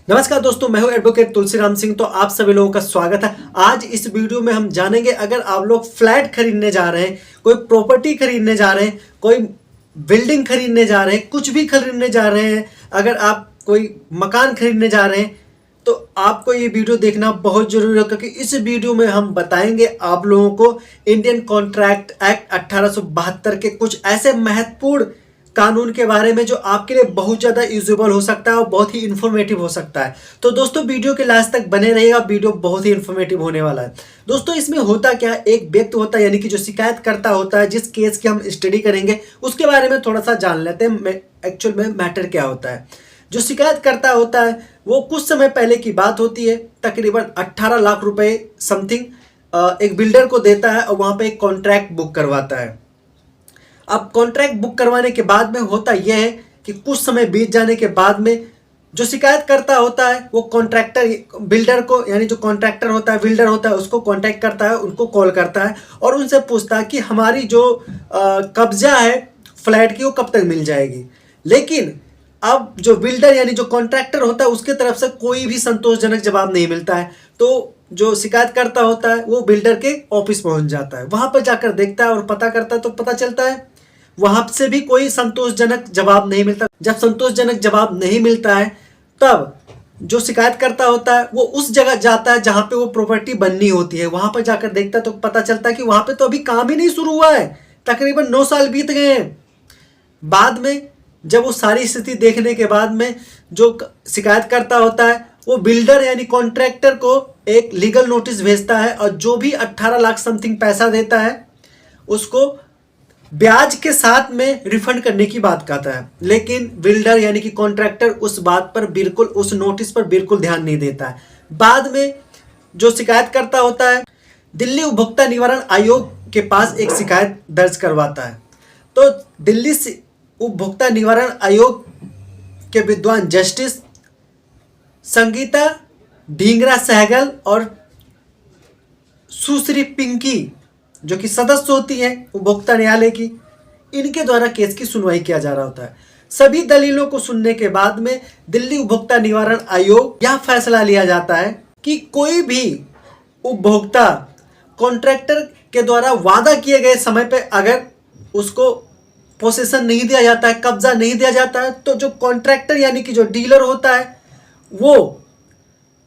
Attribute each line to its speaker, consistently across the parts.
Speaker 1: नमस्कार दोस्तों, मैं हूं एडवोकेट तुलसीराम सिंह। तो आप सभी लोगों का स्वागत है। आज इस वीडियो में हम जानेंगे, अगर आप लोग फ्लैट खरीदने जा रहे हैं, कोई प्रॉपर्टी खरीदने जा रहे हैं, कोई बिल्डिंग खरीदने जा रहे हैं, कुछ भी खरीदने जा रहे हैं, अगर आप कोई मकान खरीदने जा रहे हैं तो आपको ये वीडियो देखना बहुत जरूरी है, क्योंकि इस वीडियो में हम बताएंगे आप लोगों को इंडियन कॉन्ट्रैक्ट एक्ट 1872 के कुछ ऐसे महत्वपूर्ण कानून के बारे में जो आपके लिए बहुत ज़्यादा यूजेबल हो सकता है और बहुत ही इन्फॉर्मेटिव हो सकता है। तो दोस्तों वीडियो के लास्ट तक बने रहिएगा, वीडियो बहुत ही इन्फॉर्मेटिव होने वाला है। दोस्तों इसमें होता क्या है, एक व्यक्ति होता है यानी कि जो शिकायतकर्ता होता है, जिस केस की हम स्टडी करेंगे उसके बारे में थोड़ा सा जान लेते हैं एक्चुअल में मैटर क्या होता है। जो शिकायतकर्ता होता है वो कुछ समय पहले की बात होती है, तकरीबन 18 लाख रुपए समथिंग एक बिल्डर को देता है और वहाँ पे एक कॉन्ट्रैक्ट बुक करवाता है। अब कॉन्ट्रैक्ट बुक करवाने के बाद में होता यह है कि कुछ समय बीत जाने के बाद में जो शिकायत करता होता है वो कॉन्ट्रैक्टर बिल्डर को, यानी जो कॉन्ट्रैक्टर होता है बिल्डर होता है, उसको कांटेक्ट करता है, उनको कॉल करता है और उनसे पूछता है कि हमारी जो कब्जा है फ्लैट की वो कब तक मिल जाएगी। लेकिन अब जो बिल्डर यानी जो कॉन्ट्रैक्टर होता है उसके तरफ से कोई भी संतोषजनक जवाब नहीं मिलता है। तो जो शिकायत करता होता है वो बिल्डर के ऑफिस पहुंच जाता है, वहां पर जाकर देखता है और पता करता है तो पता चलता है वहां से भी कोई संतोषजनक जवाब नहीं मिलता। जब संतोषजनक जवाब नहीं मिलता है तब जो शिकायत करता होता है वो उस जगह जाता है जहां पे वो प्रॉपर्टी बननी होती है। वहां पर जाकर देखता है तो पता चलता है कि वहां पे तो अभी काम ही नहीं शुरू हुआ है, तकरीबन 9 साल बीत गए हैं। बाद में जब वो सारी स्थिति देखने के बाद में जो शिकायत करता होता है वो बिल्डर यानी कॉन्ट्रैक्टर को एक लीगल नोटिस भेजता है और जो भी 18 लाख समथिंग पैसा देता है उसको ब्याज के साथ में रिफंड करने की बात कहता है। लेकिन बिल्डर यानी कि कॉन्ट्रैक्टर उस बात पर बिल्कुल, उस नोटिस पर बिल्कुल ध्यान नहीं देता है। बाद में जो शिकायत करता होता है दिल्ली उपभोक्ता निवारण आयोग के पास एक शिकायत दर्ज करवाता है। तो दिल्ली उपभोक्ता निवारण आयोग के विद्वान जस्टिस संगीता ढींगरा सहगल और सुश्री पिंकी जो कि सदस्य होती है उपभोक्ता न्यायालय की, इनके द्वारा केस की सुनवाई किया जा रहा होता है। सभी दलीलों को सुनने के बाद में दिल्ली उपभोक्ता निवारण आयोग यह फैसला लिया जाता है कि कोई भी उपभोक्ता कॉन्ट्रैक्टर के द्वारा वादा किए गए समय पे अगर उसको पोसेशन नहीं दिया जाता है, कब्जा नहीं दिया जाता है, तो जो कॉन्ट्रैक्टर यानी कि जो डीलर होता है वो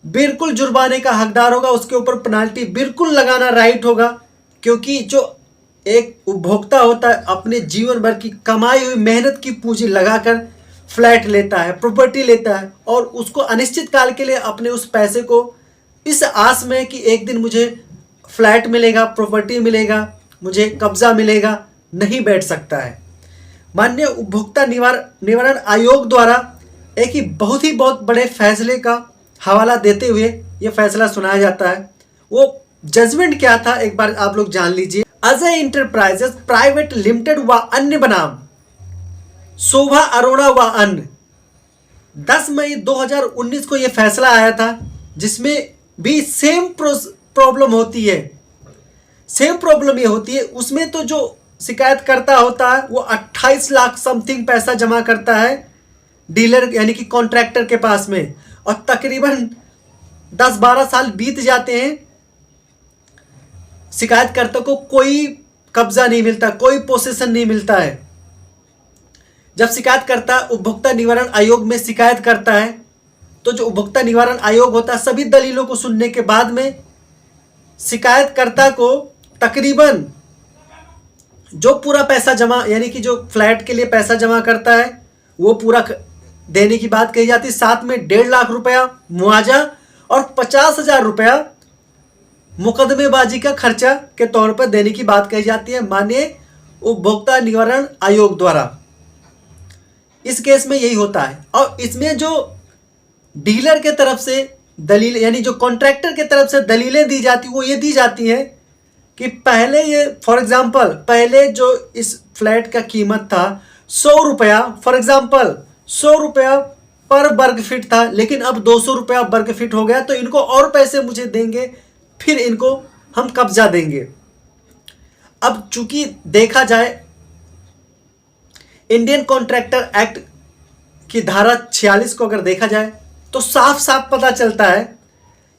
Speaker 1: बिल्कुल जुर्माने का हकदार होगा, उसके ऊपर पेनाल्टी बिल्कुल लगाना राइट होगा। क्योंकि जो एक उपभोक्ता होता है अपने जीवन भर की कमाई हुई मेहनत की पूंजी लगाकर फ्लैट लेता है, प्रॉपर्टी लेता है और उसको अनिश्चित काल के लिए अपने उस पैसे को इस आस में कि एक दिन मुझे फ्लैट मिलेगा, प्रॉपर्टी मिलेगा, मुझे कब्जा मिलेगा, नहीं बैठ सकता है। माननीय उपभोक्ता निवारण आयोग द्वारा एक ही बहुत बड़े फैसले का हवाला देते हुए यह फैसला सुनाया जाता है। वो जजमेंट क्या था एक बार आप लोग जान लीजिए। अजय इंटरप्राइजेस प्राइवेट लिमिटेड व अन्य बनाम शोभा अरोड़ा व अन्य 10 मई 2019 को यह फैसला आया था, जिसमें भी सेम प्रॉब्लम होती है। सेम प्रॉब्लम ये होती है, उसमें तो जो शिकायत करता होता है वो 28 लाख समथिंग पैसा जमा करता है डीलर यानी कि कॉन्ट्रैक्टर के पास में, और तकरीबन 10-12 साल बीत जाते हैं, शिकायतकर्ता को कोई कब्जा नहीं मिलता, कोई पोसेशन नहीं मिलता है। जब शिकायतकर्ता उपभोक्ता निवारण आयोग में शिकायत करता है तो जो उपभोक्ता निवारण आयोग होता है सभी दलीलों को सुनने के बाद में शिकायतकर्ता को तकरीबन जो पूरा पैसा जमा यानी कि जो फ्लैट के लिए पैसा जमा करता है वो पूरा देने की बात कही जाती है। साथ में 1.5 लाख रुपया मुआवजा और 50,000 रुपया मुकदमेबाजी का खर्चा के तौर पर देने की बात कही जाती है माननीय उपभोक्ता निवारण आयोग द्वारा। इस केस में यही होता है। और इसमें जो डीलर के तरफ से दलील यानी जो कॉन्ट्रैक्टर के तरफ से दलीलें दी जाती वो ये दी जाती है कि पहले ये फॉर एग्जांपल पहले जो इस फ्लैट का कीमत था 100 रुपया, फॉर एग्जांपल 100 रुपया पर वर्ग फीट था, लेकिन अब 200 रुपया वर्ग फीट हो गया, तो इनको और पैसे मुझे देंगे, फिर इनको हम कब्जा देंगे। अब चूंकि देखा जाए इंडियन कॉन्ट्रैक्टर एक्ट की धारा 46 को अगर देखा जाए तो साफ साफ पता चलता है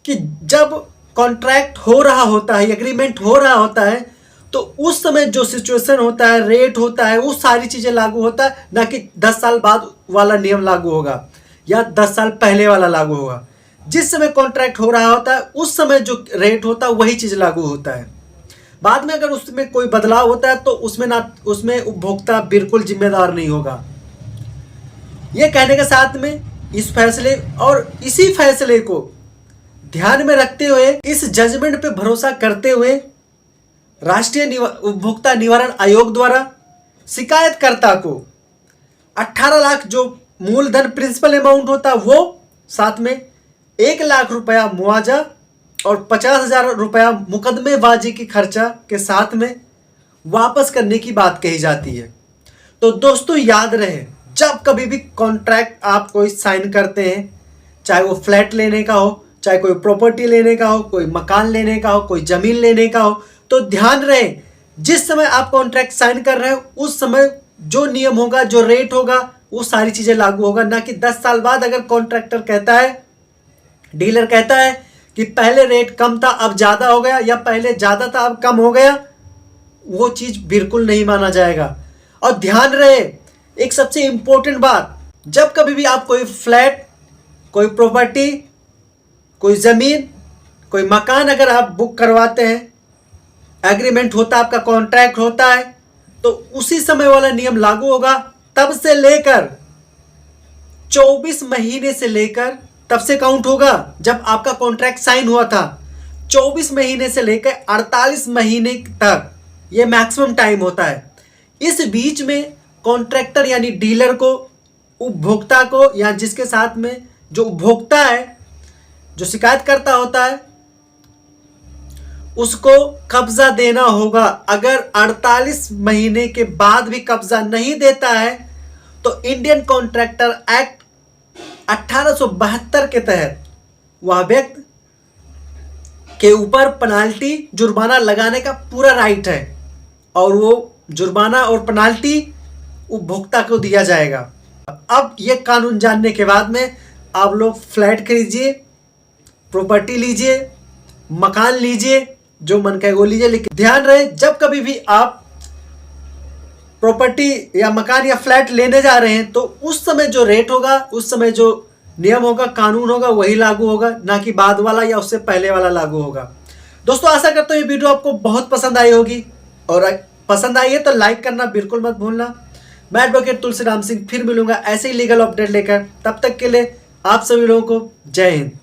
Speaker 1: कि जब कॉन्ट्रैक्ट हो रहा होता है, एग्रीमेंट हो रहा होता है, तो उस समय जो सिचुएशन होता है, रेट होता है, वो सारी चीज़ें लागू होता है, ना कि 10 साल बाद वाला नियम लागू होगा या 10 साल पहले वाला लागू होगा। जिस समय कॉन्ट्रैक्ट हो रहा होता है उस समय जो रेट होता है वही चीज़ लागू होता है। बाद में अगर उसमें कोई बदलाव होता है तो उसमें उपभोक्ता बिल्कुल जिम्मेदार नहीं होगा। ये कहने के साथ में इस फैसले और इसी फैसले को ध्यान में रखते हुए, इस जजमेंट पे भरोसा करते हुए, राष्ट्रीय उपभोक्ता निवारण आयोग द्वारा शिकायतकर्ता को 18 लाख जो मूलधन प्रिंसिपल अमाउंट होता है वो, साथ में 1 लाख रुपया मुआवजा और 50,000 रुपया मुकदमेबाजी की खर्चा के साथ में वापस करने की बात कही जाती है। तो दोस्तों याद रहे, जब कभी भी कॉन्ट्रैक्ट आप कोई साइन करते हैं, चाहे वो फ्लैट लेने का हो, चाहे कोई प्रॉपर्टी लेने का हो, कोई मकान लेने का हो, कोई ज़मीन लेने का हो, तो ध्यान रहे जिस समय आप कॉन्ट्रैक्ट साइन कर रहे हो उस समय जो नियम होगा, जो रेट होगा, वो सारी चीज़ें लागू होगा। ना कि 10 साल बाद अगर कॉन्ट्रैक्टर कहता है, डीलर कहता है कि पहले रेट कम था अब ज़्यादा हो गया, या पहले ज़्यादा था अब कम हो गया, वो चीज़ बिल्कुल नहीं माना जाएगा। और ध्यान रहे एक सबसे इम्पोर्टेंट बात, जब कभी भी आप कोई फ्लैट, कोई प्रॉपर्टी, कोई ज़मीन, कोई मकान अगर आप बुक करवाते हैं, एग्रीमेंट होता है, आपका कॉन्ट्रैक्ट होता है, तो उसी समय वाला नियम लागू होगा। तब से लेकर 24 महीने से लेकर, तब से काउंट होगा जब आपका कॉन्ट्रैक्ट साइन हुआ था, 24 महीने से लेकर 48 महीने तक ये मैक्सिमम टाइम होता है। इस बीच में कॉन्ट्रैक्टर यानी डीलर को, उपभोक्ता को, या जिसके साथ में जो उपभोक्ता है, जो शिकायत करता होता है, उसको कब्जा देना होगा। अगर 48 महीने के बाद भी कब्जा नहीं देता है तो इंडियन कॉन्ट्रैक्टर एक्ट 1872 के तहत वह व्यक्ति के ऊपर पेनाल्टी, जुर्माना लगाने का पूरा राइट है, और वो जुर्माना और पेनाल्टी उपभोक्ता को दिया जाएगा। अब ये कानून जानने के बाद में आप लोग फ्लैट खरीदिए, प्रॉपर्टी लीजिए, मकान लीजिए, जो मन का वो लीजिए। लेकिन ध्यान रहे जब कभी भी आप प्रॉपर्टी या मकान या फ्लैट लेने जा रहे हैं तो उस समय जो रेट होगा, उस समय जो नियम होगा, कानून होगा, वही लागू होगा, ना कि बाद वाला या उससे पहले वाला लागू होगा। दोस्तों आशा करता हूँ ये वीडियो आपको बहुत पसंद आई होगी, और पसंद आई है तो लाइक करना बिल्कुल मत भूलना। मैं एडवोकेट तुलसीराम सिंह फिर मिलूंगा ऐसे ही लीगल अपडेट लेकर। तब तक के लिए आप सभी लोगों को जय हिंद।